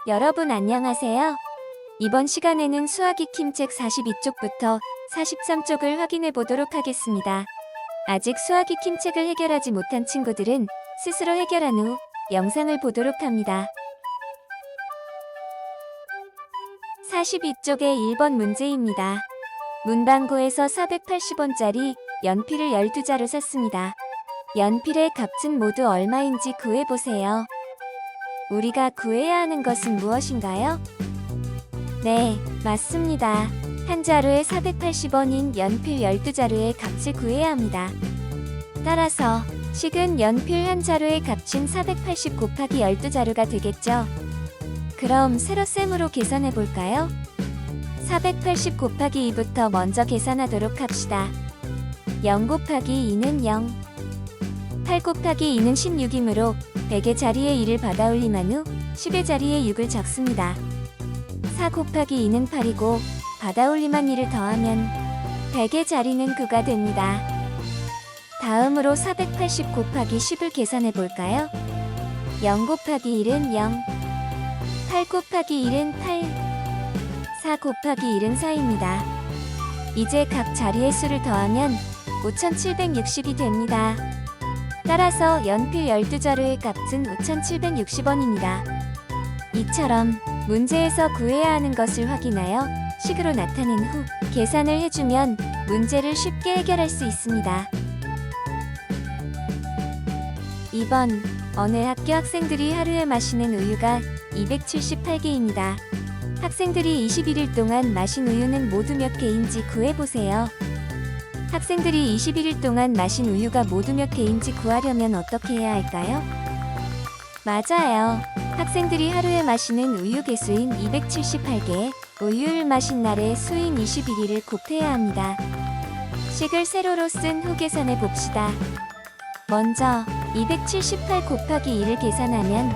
여러분 안녕하세요. 이번 시간에는 수화기 킴책 42쪽부터 43쪽을 확인해 보도록 하겠습니다. 아직 수화기 킴책을 해결하지 못한 친구들은 스스로 해결한 후 영상을 보도록 합니다. 42쪽의 1번 문제입니다. 문방구에서 480원짜리 연필을 12자루 샀습니다. 연필의 값은 모두 얼마인지 구해보세요. 우리가 구해야 하는 것은 무엇인가요? 네, 맞습니다. 한 자루에 480원인 연필 12자루의 값을 구해야 합니다. 따라서 식은 연필 한 자루의 값은 480 곱하기 12자루가 되겠죠. 그럼 세로셈으로 계산해 볼까요? 480 곱하기 2부터 먼저 계산하도록 합시다. 0 곱하기 2는 0, 8 곱하기 2는 16이므로 100의 자리에 1을 받아 올림한 후 10의 자리에 6을 적습니다. 4 곱하기 2는 8이고 받아 올림한 1을 더하면 100의 자리는 9가 됩니다. 다음으로 480 곱하기 10을 계산해 볼까요? 0 곱하기 1은 0, 8 곱하기 1은 8, 4 곱하기 1은 4입니다. 이제 각 자리의 수를 더하면 5760이 됩니다. 따라서 연필 12자루의 값은 5760원입니다. 이처럼 문제에서 구해야 하는 것을 확인하여 식으로 나타낸 후 계산을 해주면 문제를 쉽게 해결할 수 있습니다. 2번, 어느 학교 학생들이 하루에 마시는 우유가 278개입니다. 학생들이 21일 동안 마신 우유는 모두 몇 개인지 구해보세요. 학생들이 21일 동안 마신 우유가 모두 몇 개인지 구하려면 어떻게 해야 할까요? 맞아요. 학생들이 하루에 마시는 우유 개수인 278개, 우유를 마신 날의 수인 21일을 곱해야 합니다. 식을 세로로 쓴 후 계산해 봅시다. 먼저 278 곱하기 2를 계산하면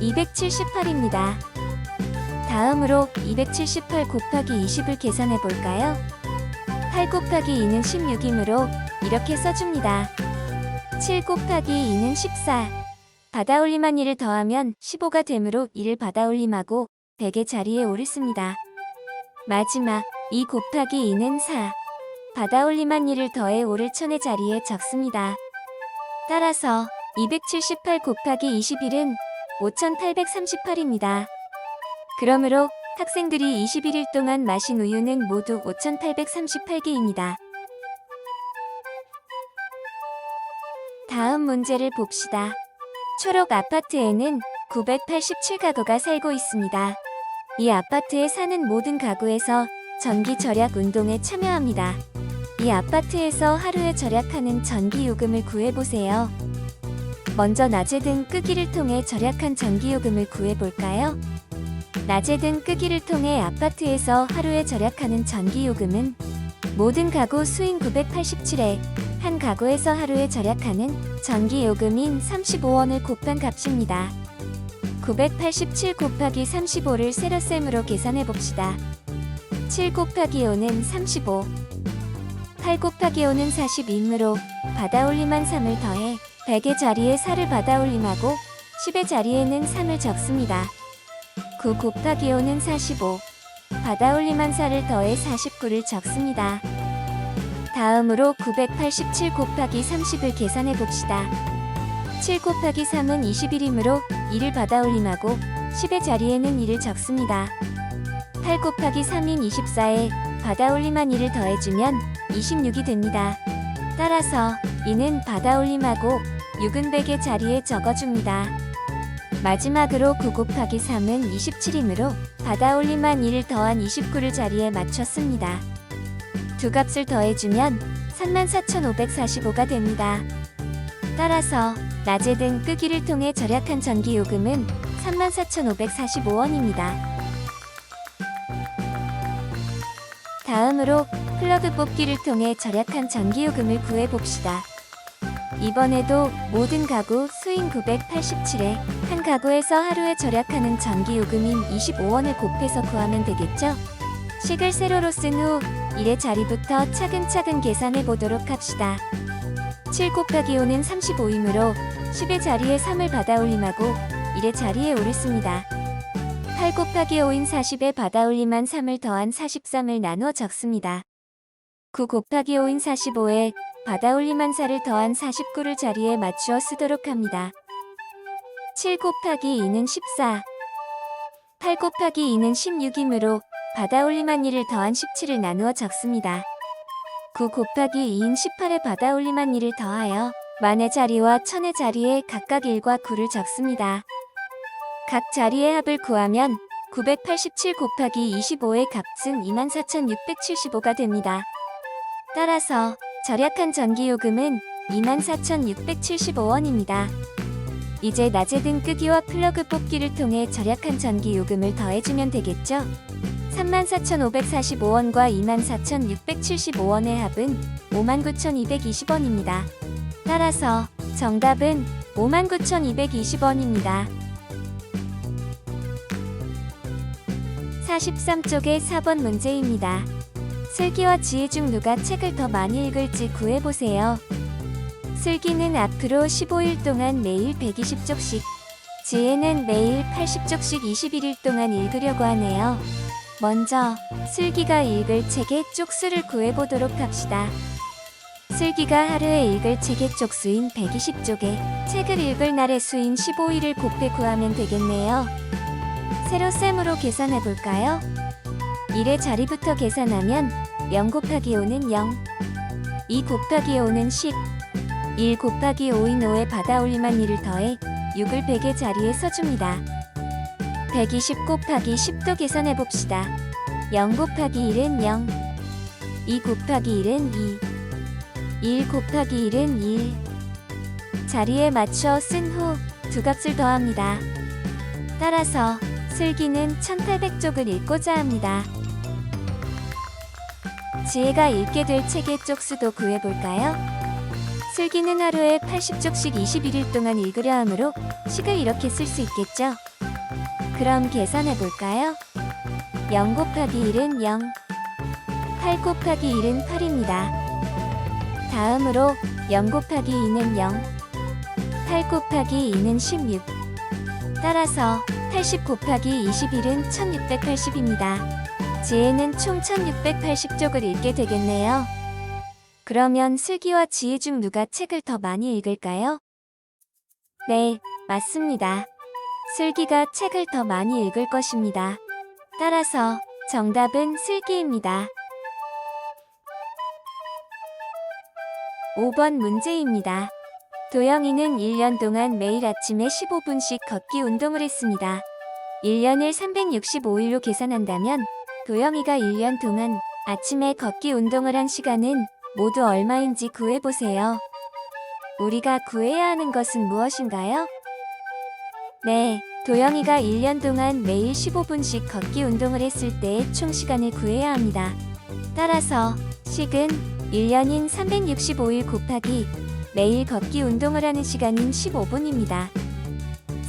278입니다. 다음으로 278 곱하기 20을 계산해 볼까요? 8 곱하기 2는 16이므로 이렇게 써줍니다. 7 곱하기 2는 14. 받아올림한 1을 더하면 15가 되므로 1을 받아올림하고 100의 자리에 5를 씁니다. 마지막 2 곱하기 2는 4. 받아올림한 1을 더해 5를 1000의 자리에 적습니다. 따라서 278 곱하기 21은 5838입니다. 그러므로 학생들이 21일 동안 마신 우유는 모두 5838개입니다. 다음 문제를 봅시다. 초록 아파트에는 987가구가 살고 있습니다. 이 아파트에 사는 모든 가구에서 전기 절약 운동에 참여합니다. 이 아파트에서 하루에 절약하는 전기 요금을 구해보세요. 먼저 낮에 등 끄기를 통해 절약한 전기 요금을 구해볼까요? 낮에 등 끄기를 통해 아파트에서 하루에 절약하는 전기 요금은 모든 가구 수인 987에 한 가구에서 하루에 절약하는 전기 요금인 35원을 곱한 값입니다. 987 곱하기 35를 세로셈으로 계산해 봅시다. 7 곱하기 5는 35, 8 곱하기 5는 40이므로 받아올림한 3을 더해 100의 자리에 4를 받아올림하고 10의 자리에는 3을 적습니다. 9 곱하기 5는 45, 받아올림한 4를 더해 49를 적습니다. 다음으로 987 곱하기 30을 계산해 봅시다. 7 곱하기 3은 21이므로 2를 받아올림하고 10의 자리에는 2를 적습니다. 8 곱하기 3인 24에 받아올림한 2를 더해주면 26이 됩니다. 따라서 2는 받아올림하고 6은 100의 자리에 적어줍니다. 마지막으로 9 곱하기 3은 27이므로 받아올림한 2를 더한 29를 자리에 맞췄습니다. 두 값을 더해주면 34,545가 됩니다. 따라서 낮에 등 끄기를 통해 절약한 전기요금은 34,545원입니다. 다음으로 플러그 뽑기를 통해 절약한 전기요금을 구해봅시다. 이번에도 모든 가구 수인 987에 한 가구에서 하루에 절약하는 전기요금인 25원을 곱해서 구하면 되겠죠? 식을 세로로 쓴 후 1의 자리부터 차근차근 계산해 보도록 합시다. 7 곱하기 5는 35이므로 10의 자리에 3을 받아올림하고 1의 자리에 5를 씁니다. 8 곱하기 5인 40에 받아올림한 3을 더한 43을 나누어 적습니다. 9 곱하기 5인 45에 받아올림한 4를 더한 49를 자리에 맞추어 쓰도록 합니다. 7 곱하기 2는 14, 8 곱하기 2는 16이므로 받아올림한 2를 더한 17을 나누어 적습니다. 9 곱하기 2인 18에 받아올림한 2를 더하여 만의 자리와 천의 자리에 각각 1과 9를 적습니다. 각 자리의 합을 구하면 987 곱하기 25의 값은 24,675가 됩니다. 따라서 절약한 전기요금은 24,675원입니다. 이제 낮에 등 끄기와 플러그 뽑기를 통해 절약한 전기요금을 더해주면 되겠죠? 34,545원과 24,675원의 합은 59,220원입니다. 따라서 정답은 59,220원입니다. 43쪽의 4번 문제입니다. 슬기와 지혜 중 누가 책을 더 많이 읽을지 구해보세요. 슬기는 앞으로 15일 동안 매일 120쪽씩, 지혜는 매일 80쪽씩 21일 동안 읽으려고 하네요. 먼저 슬기가 읽을 책의 쪽수를 구해보도록 합시다. 슬기가 하루에 읽을 책의 쪽수인 120쪽에 책을 읽을 날의 수인 15일을 곱해 구하면 되겠네요. 세로셈으로 계산해볼까요? 1의 자리부터 계산하면 0 곱하기 5는 0, 2 곱하기 5는 10, 1 곱하기 5인 5에 받아올림한 2를 더해 6을 100의 자리에 써줍니다. 120 곱하기 10도 계산해봅시다. 0 곱하기 1은 0, 2 곱하기 1은 2, 1 곱하기 1은 1. 자리에 맞춰 쓴 후 두 값을 더합니다. 따라서 슬기는 1800쪽을 읽고자 합니다. 지혜가 읽게 될 책의 쪽수도 구해볼까요? 슬기는 하루에 80쪽씩 21일 동안 읽으려 하므로 식을 이렇게 쓸 수 있겠죠? 그럼 계산해볼까요? 0 곱하기 1은 0, 8 곱하기 1은 8입니다. 다음으로 0 곱하기 2는 0, 8 곱하기 2는 16. 따라서 80 곱하기 21은 1680입니다. 지혜는 총 1680쪽을 읽게 되겠네요. 그러면 슬기와 지혜 중 누가 책을 더 많이 읽을까요? 네, 맞습니다. 슬기가 책을 더 많이 읽을 것입니다. 따라서 정답은 슬기입니다. 5번 문제입니다. 도영이는 1년 동안 매일 아침에 15분씩 걷기 운동을 했습니다. 1년을 365일로 계산한다면 도영이가 1년 동안 아침에 걷기 운동을 한 시간은 모두 얼마인지 구해보세요. 우리가 구해야 하는 것은 무엇인가요? 네, 도영이가 1년 동안 매일 15분씩 걷기 운동을 했을 때의 총 시간을 구해야 합니다. 따라서 식은 1년인 365일 곱하기 매일 걷기 운동을 하는 시간인 15분입니다.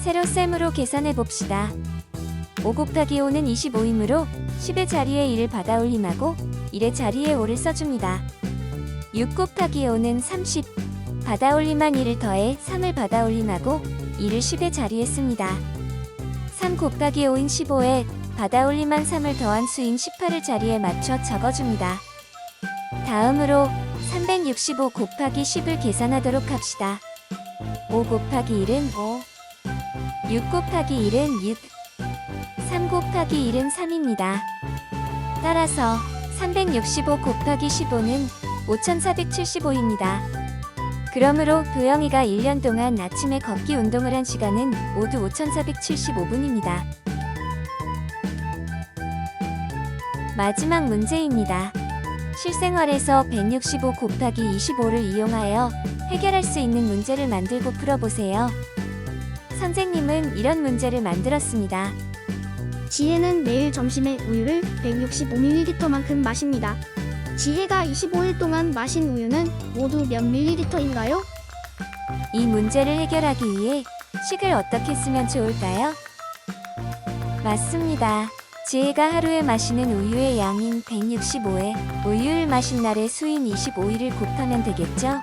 세로셈으로 계산해봅시다. 5 곱하기 5는 25이므로 10의 자리에 1을 받아올림하고 1의 자리에 5를 써줍니다. 6 곱하기 5는 30, 받아올림한 1을 더해 3을 받아올림하고 2를 10의 자리에 씁니다. 3 곱하기 5인 15에 받아올림한 3을 더한 수인 18을 자리에 맞춰 적어줍니다. 다음으로 365 곱하기 10을 계산하도록 합시다. 5 곱하기 1은 5, 6 곱하기 1은 6, 3 곱하기 1은 3입니다. 따라서 365 곱하기 15는 5475입니다. 그러므로 도영이가 1년 동안 아침에 걷기 운동을 한 시간은 모두 5475분입니다. 마지막 문제입니다. 실생활에서 165 곱하기 25를 이용하여 해결할 수 있는 문제를 만들고 풀어보세요. 선생님은 이런 문제를 만들었습니다. 지혜는 매일 점심에 우유를 165ml만큼 마십니다. 지혜가 25일 동안 마신 우유는 모두 몇 ml인가요? 이 문제를 해결하기 위해 식을 어떻게 쓰면 좋을까요? 맞습니다. 지혜가 하루에 마시는 우유의 양인 165에 우유를 마신 날의 수인 25일을 곱하면 되겠죠?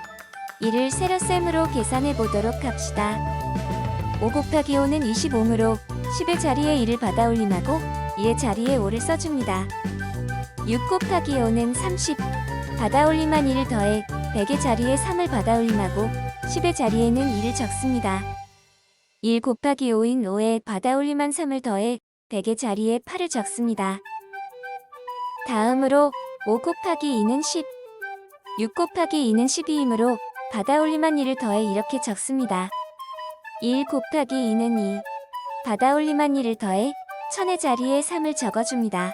이를 세로셈으로 계산해 보도록 합시다. 5 곱하기 5는 25으로 10의 자리에 1을 받아올림하고 2의 자리에 5를 써줍니다. 6 곱하기 5는 30. 받아올림한 2를 더해 100의 자리에 3을 받아올림하고 10의 자리에는 2를 적습니다. 1 곱하기 5인 5에 받아올림한 3을 더해 100의 자리에 8을 적습니다. 다음으로 5 곱하기 2는 10. 6 곱하기 2는 12이므로 받아올림한 2를 더해 이렇게 적습니다. 1 곱하기 2는 2. 받아올림한 2를 더해 1000의 자리에 3을 적어줍니다.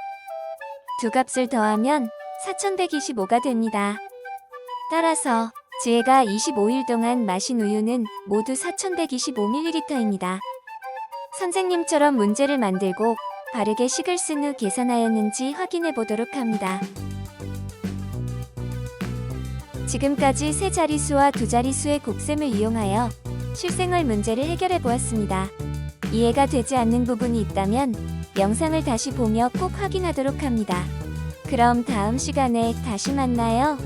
두 값을 더하면 4125가 됩니다. 따라서 지혜가 25일 동안 마신 우유는 모두 4125ml입니다. 선생님처럼 문제를 만들고 바르게 식을 쓴 후 계산하였는지 확인해 보도록 합니다. 지금까지 세 자릿수와 두 자릿수의 곱셈을 이용하여 실생활 문제를 해결해 보았습니다. 이해가 되지 않는 부분이 있다면 영상을 다시 보며 꼭 확인하도록 합니다. 그럼 다음 시간에 다시 만나요.